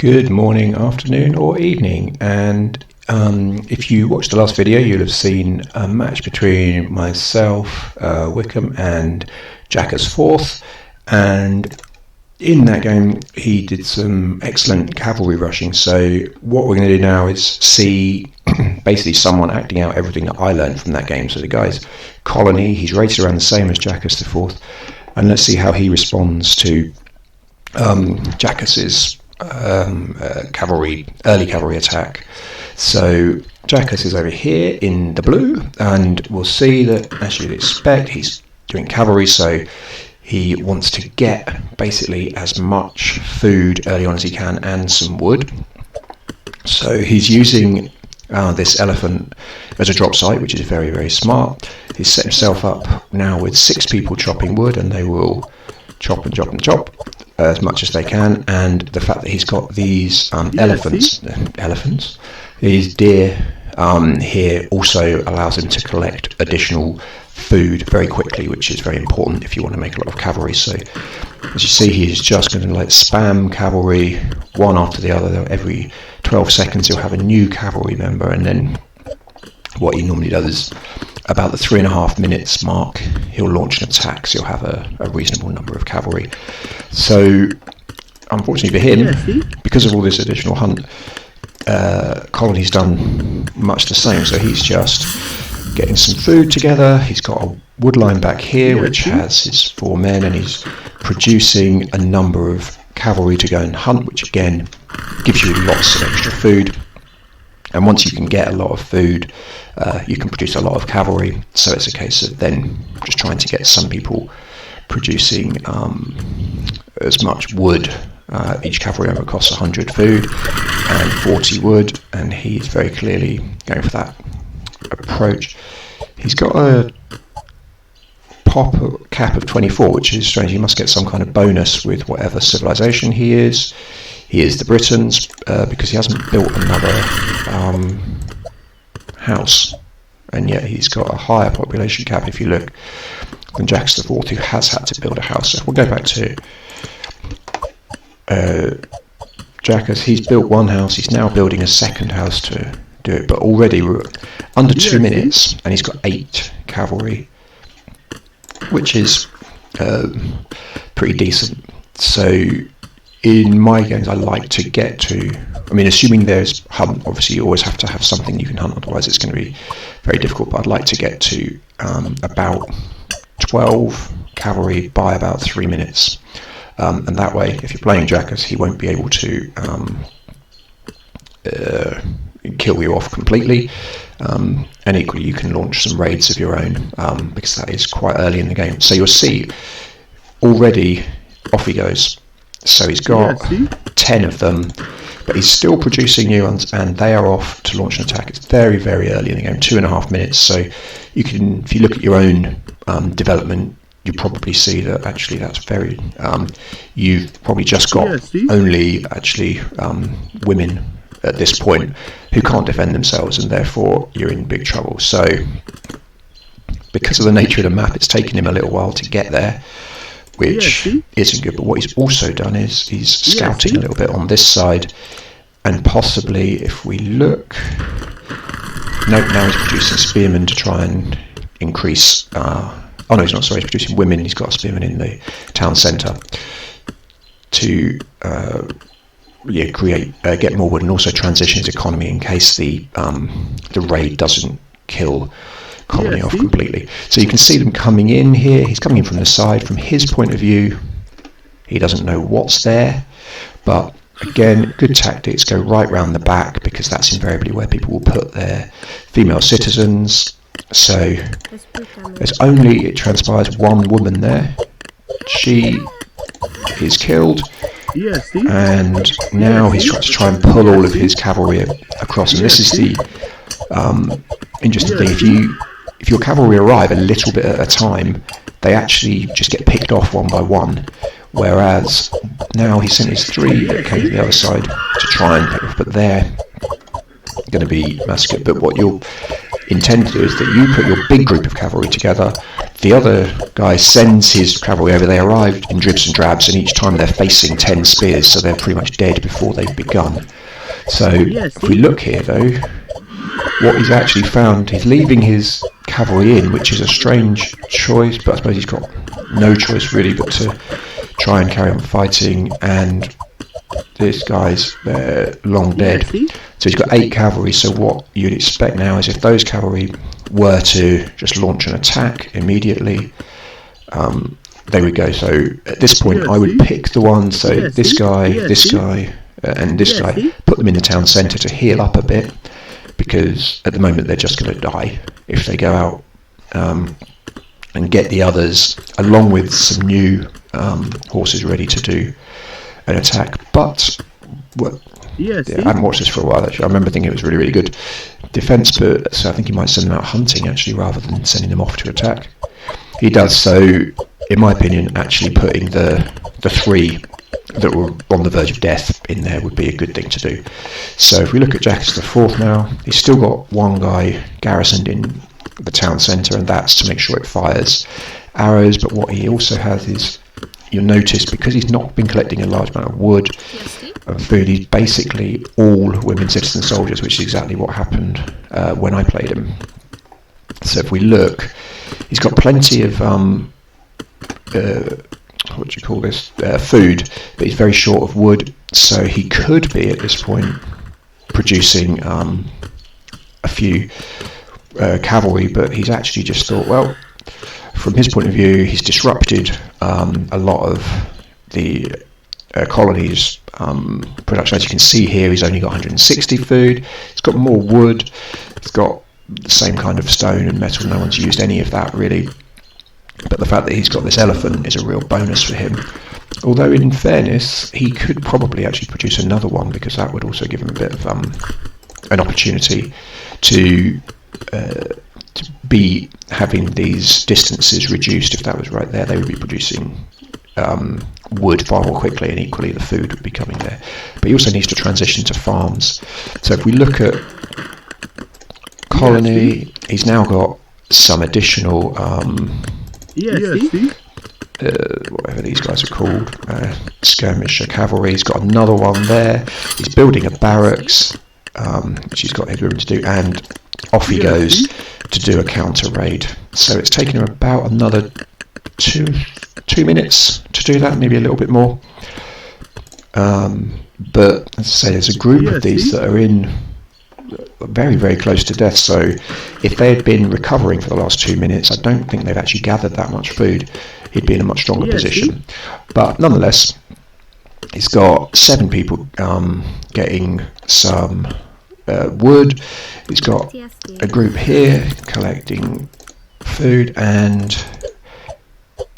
Good morning, afternoon or evening, and if you watched the last video you'll have seen a match between myself, Wickham and JackusIV, and in that game he did some excellent cavalry rushing. So what we're going to do now is see basically someone acting out everything that I learned from that game. So the guy's colony, he's rated around the same as JackusIV, and let's see how he responds to Jackus's early cavalry attack. So Jackus is over here in the blue, and we'll see that, as you'd expect, he's doing cavalry, so he wants to get basically as much food early on as he can and some wood. So he's using this elephant as a drop site, which is very, very smart. He's set himself up now with 6 people chopping wood, and they will chop and chop and chop as much as they can. And the fact that he's got these these deer here also allows him to collect additional food very quickly, which is very important if you want to make a lot of cavalry. So as you see, he's just going to spam cavalry one after the other. Every 12 seconds he'll have a new cavalry member, and then what he normally does is about the 3.5 minutes mark he'll launch an attack, so he'll have a reasonable number of cavalry. So unfortunately for him, because of all this additional hunt, Colony's done much the same. So he's just getting some food together. He's got a wood line back here which has his 4 men, and he's producing a number of cavalry to go and hunt, which again gives you lots of extra food. And once you can get a lot of food, you can produce a lot of cavalry. So it's a case of then just trying to get some people producing as much wood. Each cavalry member costs 100 food and 40 wood, and he's very clearly going for that approach. He's got a pop cap of 24, which is strange. He must get some kind of bonus with whatever civilization he is. He is the Britons, because he hasn't built another house, and yet he's got a higher population cap, if you look, than JackusIV, who has had to build a house. So we'll go back to Jackus. He's built one house, he's now building a second house to do it, but already we're under 2 minutes, and he's got 8 cavalry, which is pretty decent. So in my games I like to get to, assuming there's hunt, obviously you always have to have something you can hunt, otherwise it's going to be very difficult, but I'd like to get to about 12 cavalry by about 3 minutes. And that way, if you're playing Jackus, he won't be able to kill you off completely. And equally, you can launch some raids of your own, because that is quite early in the game. So you'll see, already off he goes. So he's got 10 of them, but he's still producing new ones, and they are off to launch an attack. It's very, very early in the game, 2.5 minutes. So you can, if you look at your own development, you probably see that actually that's very, you've probably just got only actually women at this point who can't defend themselves, and therefore you're in big trouble. So because of the nature of the map, it's taken him a little while to get there, which isn't good. But what he's also done is he's scouting a little bit on this side, and possibly, if we look, now he's producing spearmen to try and increase, oh no, he's not, sorry, he's producing women. He's got a spearman in the town centre to create, get more wood, and also transition his economy in case the raid doesn't kill Colony off completely. So you can see them coming in here. He's coming in from the side. From his point of view, he doesn't know what's there, but again, good tactics, go right round the back, because that's invariably where people will put their female citizens. So there's only, it transpires, 1 woman there. She is killed, and now he's trying to try and pull all of his cavalry across. And this is the interesting thing. If your cavalry arrive a little bit at a time, they actually just get picked off one by one, whereas now he sent his 3 that came to the other side to try and pick off, but they're going to be massacred. But what intend to do is that you put your big group of cavalry together, the other guy sends his cavalry over, they arrive in dribs and drabs, and each time they're facing 10 spears, so they're pretty much dead before they've begun. So if we look here though, what he's actually found, he's leaving his cavalry in, which is a strange choice, but I suppose he's got no choice really but to try and carry on fighting, and this guy's long dead. So he's got 8 cavalry, so what you'd expect now is if those cavalry were to just launch an attack immediately, they would go. So at this point I would pick the ones, so this guy, and this guy, put them in the town centre to heal up a bit, because at the moment they're just going to die if they go out, and get the others along with some new horses ready to do an attack. But I haven't watched this for a while actually. I remember thinking it was really, really good defence, but so I think he might send them out hunting actually rather than sending them off to attack. He does so, in my opinion, actually putting the 3 that were on the verge of death in there would be a good thing to do. So if we look at Jackus IV now, he's still got one guy garrisoned in the town centre, and that's to make sure it fires arrows. But what he also has is, you'll notice, because he's not been collecting a large amount of wood and food, he's basically all women citizen soldiers, which is exactly what happened when I played him. So if we look, he's got plenty of what do you call this, food, but he's very short of wood, so he could be at this point producing a few cavalry, but he's actually just thought, well, from his point of view, he's disrupted a lot of the colony's production. As you can see here, he's only got 160 food, he's got more wood, he's got the same kind of stone and metal, no one's used any of that really. But the fact that he's got this elephant is a real bonus for him. Although in fairness, he could probably actually produce another one, because that would also give him a bit of an opportunity to be having these distances reduced. If that was right there, they would be producing wood far more quickly, and equally the food would be coming there. But he also needs to transition to farms. So if we look at colony, he's now got some additional whatever these guys are called, skirmisher cavalry. He's got another one there. He's building a barracks, which he's got headroom to do, and off he goes to do a counter raid. So it's taken him about another two minutes to do that, maybe a little bit more. But as I say, there's a group of these that are in very, very close to death, so if they had been recovering for the last 2 minutes, I don't think they've actually gathered that much food. He'd be in a much stronger position. But nonetheless, he's got 7 people getting some wood. He's got a group here collecting food, and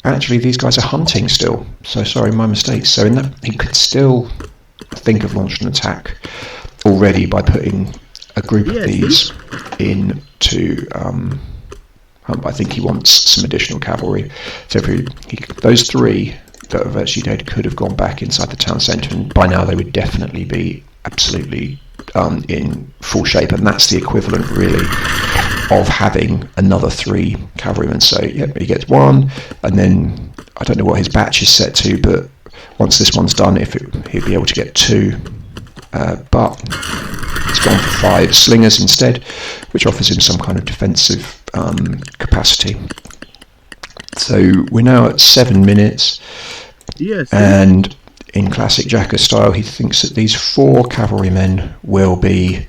actually these guys are hunting still, so sorry, my mistake. So in that, he could still think of launching an attack already by putting a group of these in to I think he wants some additional cavalry. So if those 3 that are virtually dead could have gone back inside the town centre, and by now they would definitely be absolutely in full shape, and that's the equivalent really of having another 3 cavalrymen. So yeah, he gets 1, and then I don't know what his batch is set to, but once this one's done, he'd be able to get 2, but he's gone for 5 slingers instead, which offers him some kind of defensive capacity. So we're now at 7 minutes, and in classic Jackus style, he thinks that these 4 cavalrymen will be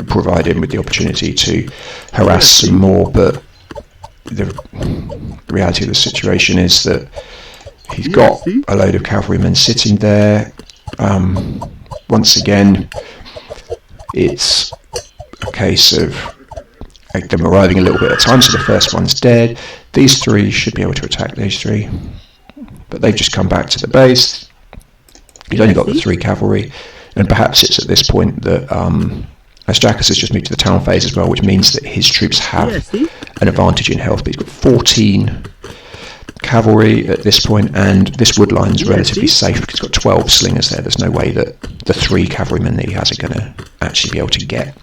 provide him with the opportunity to harass some more, but the reality of the situation is that he's got a load of cavalrymen sitting there. Once again, it's a case of them arriving a little bit at a time, so the first one's dead. These 3 should be able to attack these 3, but they've just come back to the base. He's only got the 3 cavalry, and perhaps it's at this point that as Jackus has just moved to the town phase as well, which means that his troops have an advantage in health, but he's got 14 cavalry at this point, and this wood line is relatively safe because it's got 12 slingers there. There's no way that the 3 cavalrymen that he has are going to actually be able to get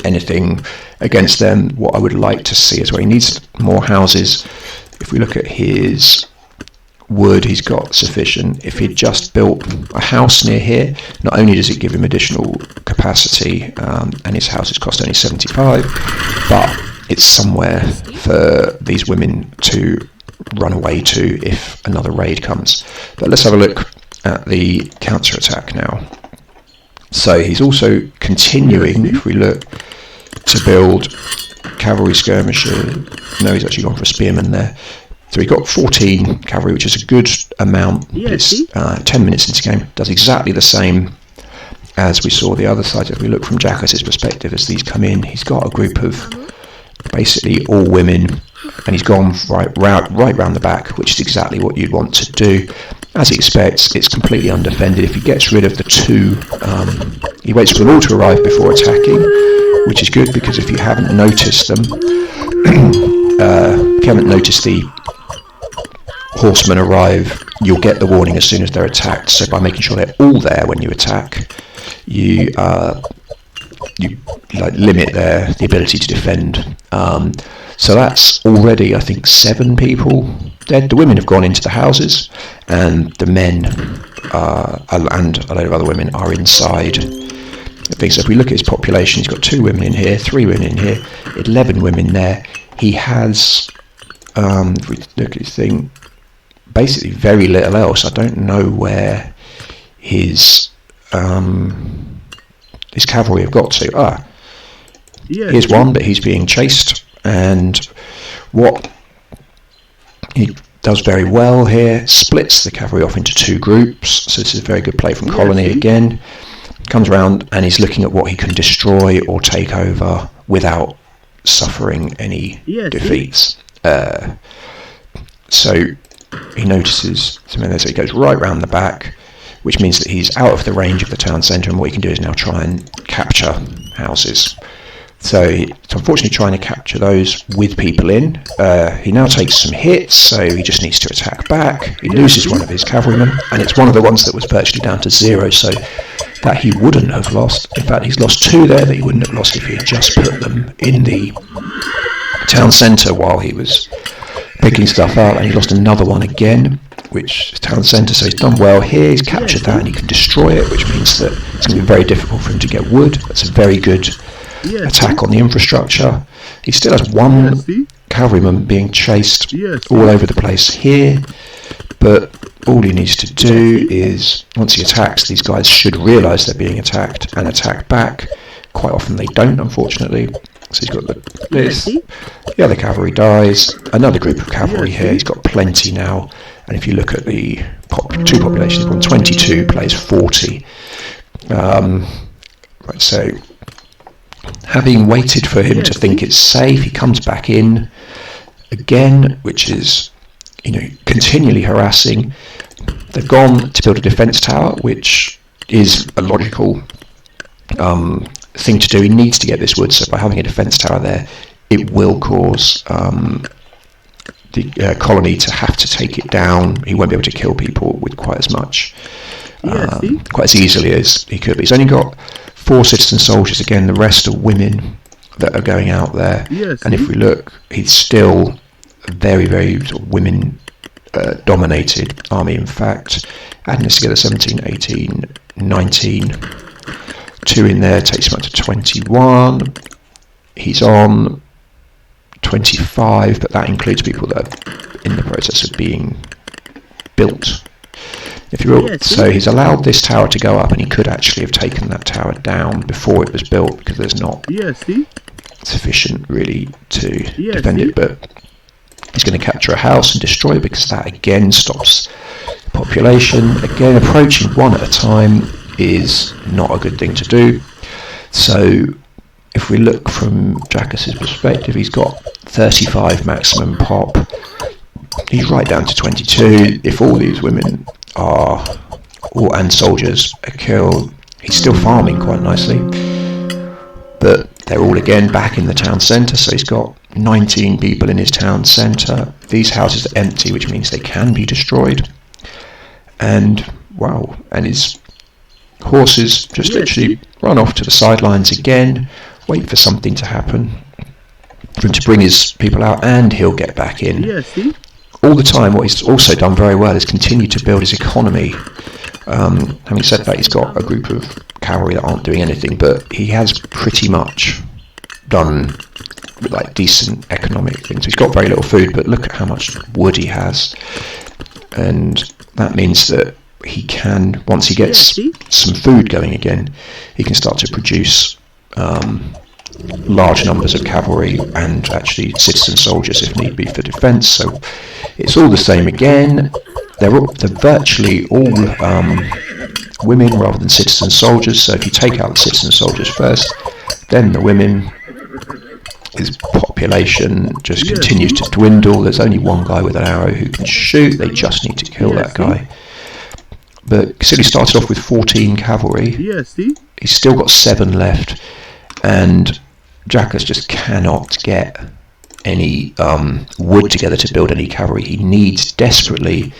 anything against them. What I would like to see is where he needs more houses. If we look at his wood, he's got sufficient. If he'd just built a house near here, not only does it give him additional capacity, and his houses cost only 75, but it's somewhere for these women to run away to if another raid comes. But let's have a look at the counter-attack now. So he's also continuing, if we look, to build cavalry skirmisher. No, he's actually gone for a spearman there. So he's got 14 cavalry, which is a good amount. It's 10 minutes into the game. Does exactly the same as we saw the other side. If we look from Jackus's perspective, as these come in, he's got a group of basically all women, and he's gone right round the back, which is exactly what you'd want to do. As he expects, it's completely undefended. If he gets rid of the 2, he waits for them all to arrive before attacking, which is good, because if you haven't noticed them, if you haven't noticed the horsemen arrive, you'll get the warning as soon as they're attacked. So by making sure they're all there when you attack, you limit the ability to defend. So that's already, I think, 7 people dead. The women have gone into the houses, and the men and a load of other women are inside the thing. So if we look at his population, he's got 2 women in here, 3 women in here, 11 women there. He has, if we look at his thing, basically very little else. I don't know where his cavalry have got to. Here's one, but he's being chased, and what he does very well here, splits the cavalry off into 2 groups. So this is a very good play from Colony again. Comes around and he's looking at what he can destroy or take over without suffering any defeats. So he notices something there, so he goes right round the back, which means that he's out of the range of the town centre, and what he can do is now try and capture houses. So he's unfortunately trying to capture those with people in. He now takes some hits, so he just needs to attack back. He loses one of his cavalrymen, and it's one of the ones that was virtually down to 0, so that he wouldn't have lost. In fact, he's lost 2 there that he wouldn't have lost if he had just put them in the town centre while he was picking stuff up, and he lost another one again, which is town centre. So he's done well here. He's captured that, and he can destroy it, which means that it's going to be very difficult for him to get wood. That's a very good attack on the infrastructure. He still has 1 cavalryman being chased all over the place here, but all he needs to do is, once he attacks, these guys should realise they're being attacked and attack back. Quite often they don't, unfortunately. So he's got this. The other cavalry dies. Another group of cavalry here. He's got plenty now. And if you look at the 2 populations, one 22 plays 40. Right, so having waited for him to think it's safe, he comes back in again, which is, continually harassing. They've gone to build a defence tower, which is a logical thing to do. He needs to get this wood, so by having a defence tower there, it will cause the colony to have to take it down. He won't be able to kill people with quite as much, quite as easily as he could. But he's only got 4 citizen soldiers. Again, the rest are women that are going out there. And if we look, he's still a very, very sort of women dominated army. In fact, adding this together, 17, 18, 19, 2 in there takes him up to 21. He's on 25, but that includes people that are in the process of being built, if you will. So he's allowed this tower to go up, and he could actually have taken that tower down before it was built, because there's not sufficient really to defend it. But he's going to capture a house and destroy it, because that again stops the population. Again, approaching 1 at a time is not a good thing to do. So if we look from Jackus's perspective, he's got 35 maximum pop. He's right down to 22. If all these women and soldiers are killed, he's still farming quite nicely. But they're all again back in the town centre, so he's got 19 people in his town centre. These houses are empty, which means they can be destroyed. And wow, and his horses just literally run off to the sidelines again, wait for something to happen for him to bring his people out, and he'll get back in. All the time, what he's also done very well is continue to build his economy. Having said that, he's got a group of cavalry that aren't doing anything, but he has pretty much done like decent economic things. He's got very little food, but look at how much wood he has, and that means that he can, once he gets some food going again, he can start to produce large numbers of cavalry and actually citizen soldiers if need be for defence. So it's all the same again. They're virtually all women rather than citizen soldiers. So if you take out the citizen soldiers first, then the women, his population just continues to dwindle. There's only one guy with an arrow who can shoot. They just need to kill that guy. But Cavalry started off with 14 cavalry. He's still got 7 left, and Jackus just cannot get any wood together to build any cavalry. He needs desperately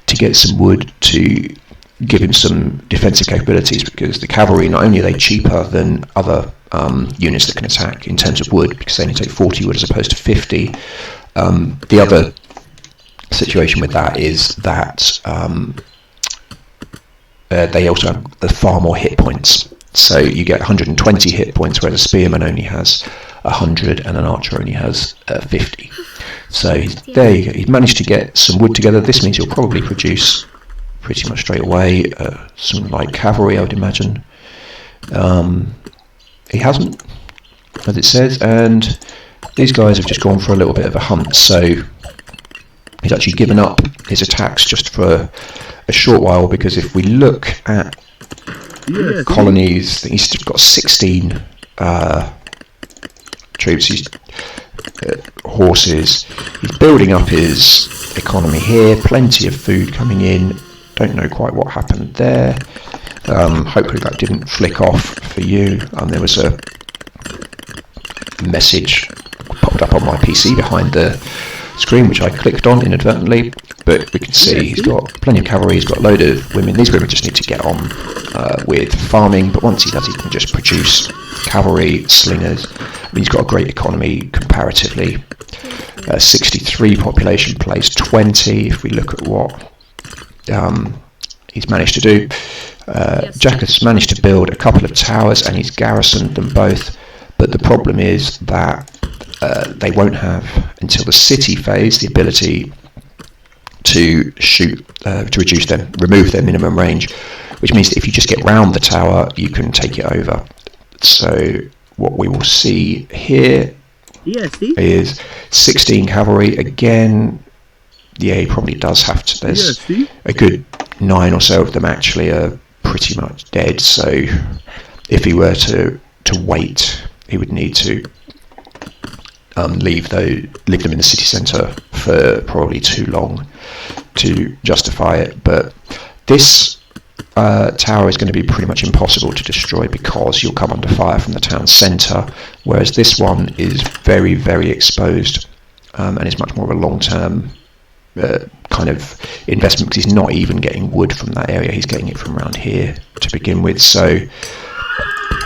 to get some wood to give him some defensive capabilities, because the cavalry, not only are they cheaper than other units that can attack in terms of wood, because they only take 40 wood as opposed to 50. The other situation with that is that they also have far more hit points. So you get 120 hit points, whereas a spearman only has 100 and an archer only has 50. So he's managed to get some wood together. This means he'll probably produce pretty much straight away some light cavalry, I would imagine. He hasn't, as it says, and these guys have just gone for a little bit of a hunt. So he's actually given up his attacks just for a short while, because if we look at colonies, he's got 16 troops, horses. He's building up his economy here, plenty of food coming in. Don't know quite what happened there. Hopefully that didn't flick off for you. There was a message popped up on my PC behind the screen, which I clicked on inadvertently, but we can see he's got plenty of cavalry, he's got a load of women. These women just need to get on with farming, but once he does, he can just produce cavalry, slingers. I mean, he's got a great economy comparatively. 63 population plays 20. If we look at what he's managed to do, Jackus managed to build a couple of towers and he's garrisoned them both, but the problem is that they won't have, until the city phase, the ability to shoot, to remove their minimum range, which means that if you just get round the tower, you can take it over. So what we will see here is 16 cavalry again. Yeah, he probably does have to. There's a good 9 or so of them actually are pretty much dead. So if he were to wait, he would need to leave them in the city centre for probably too long to justify it. But this tower is going to be pretty much impossible to destroy because you'll come under fire from the town centre, whereas this one is very, very exposed and is much more of a long-term kind of investment, because he's not even getting wood from that area, he's getting it from around here to begin with. So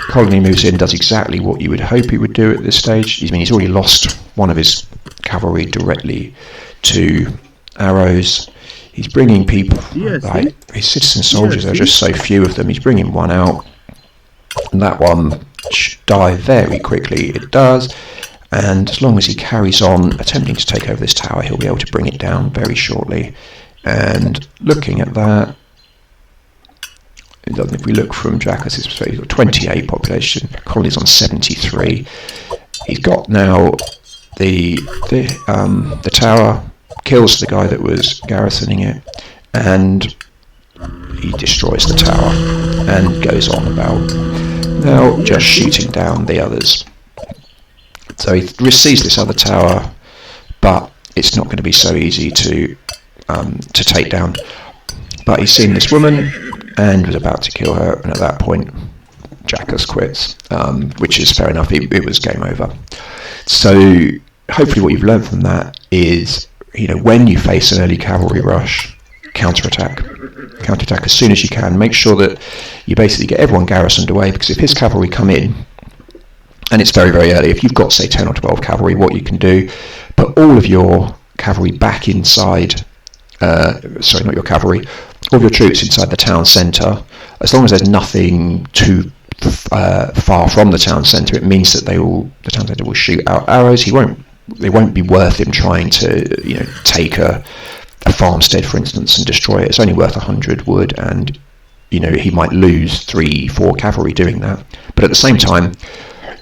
Colony moves in, does exactly what you would hope he would do at this stage. I mean, he's already lost one of his cavalry directly to arrows. He's bringing people, like his citizen soldiers, there are just so few of them. He's bringing one out, and that one should die very quickly. It does, and as long as he carries on attempting to take over this tower, he'll be able to bring it down very shortly. And looking at that, if we look from Jackus's perspective, he's got 28 population, Colony's on 73. He's got now the tower, kills the guy that was garrisoning it, and he destroys the tower and goes on about now just shooting down the others. So he receives this other tower, but it's not going to be so easy to take down. But he's seen this woman and was about to kill her, and at that point Jackus quits, which is fair enough. It was game over. So hopefully what you've learned from that is, when you face an early cavalry rush, counterattack as soon as you can. Make sure that you basically get everyone garrisoned away, because if his cavalry come in, and it's very, very early, if you've got, say, 10 or 12 cavalry, what you can do, put all of your cavalry back inside, sorry, not your cavalry, all of your troops inside the town centre. As long as there's nothing too far from the town centre, it means that the town centre will shoot out arrows. It won't be worth him trying to, take a farmstead, for instance, and destroy it. It's only worth 100 wood, and he might lose 3-4 cavalry doing that. But at the same time,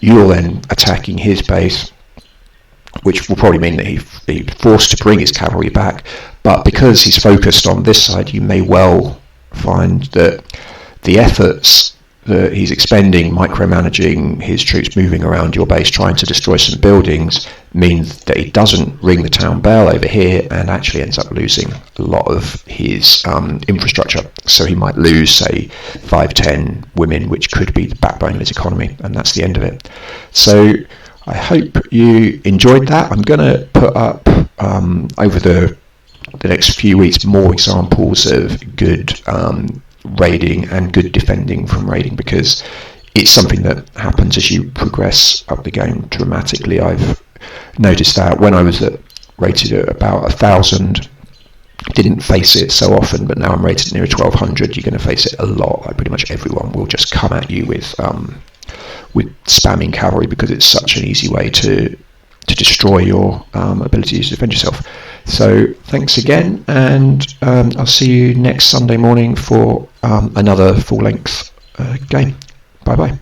you're then attacking his base, which will probably mean that he's forced to bring his cavalry back. But because he's focused on this side, you may well find that the efforts that he's expending micromanaging his troops moving around your base trying to destroy some buildings means that he doesn't ring the town bell over here, and actually ends up losing a lot of his infrastructure. So he might lose, say, 5-10 women, which could be the backbone of his economy, and that's the end of it. So I hope you enjoyed that. I'm going to put up over the next few weeks more examples of good raiding and good defending from raiding, because it's something that happens as you progress up the game dramatically. I've noticed that when I was rated at about 1,000, didn't face it so often, but now I'm rated near 1,200. You're going to face it a lot. Like pretty much everyone will just come at you with spamming cavalry, because it's such an easy way to destroy your ability to defend yourself. So thanks again, and I'll see you next Sunday morning for another full-length game. Bye bye.